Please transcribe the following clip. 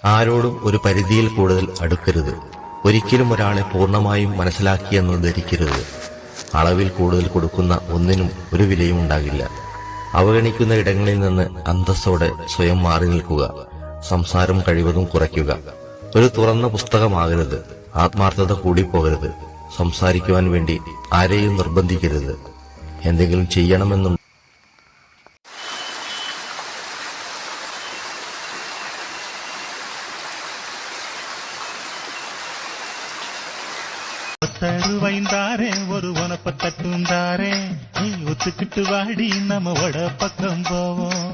ആരോടും ഒരു പരിധിയിൽ കൂടുതൽ അടുക്കരുത്. ഒരിക്കലും ഒരാളെ പൂർണ്ണമായും മനസ്സിലാക്കിയെന്ന് ധരിക്കരുത്. അളവിൽ കൂടുതൽ കൊടുക്കുന്ന ഒന്നിനും ഒരു വിലയും ഉണ്ടാകില്ല. അവഗണിക്കുന്ന ഇടങ്ങളിൽ നിന്ന് അന്തസ്സോടെ സ്വയം മാറി നിൽക്കുക. സംസാരം കഴിവതും കുറയ്ക്കുക. ഒരു തുറന്ന പുസ്തകമാകരുത്. ആത്മാർത്ഥത കൂടിപ്പോകരുത്. സംസാരിക്കുവാൻ വേണ്ടി ആരെയും നിർബന്ധിക്കരുത്. എന്തെങ്കിലും ചെയ്യണമെന്നും தருவைந்தாரே ஒரு உனப்ப தட்டுந்தாரே நீ ஒத்துக்கிட்டு வாடி நம்ம வட பக்கம் போவோம்.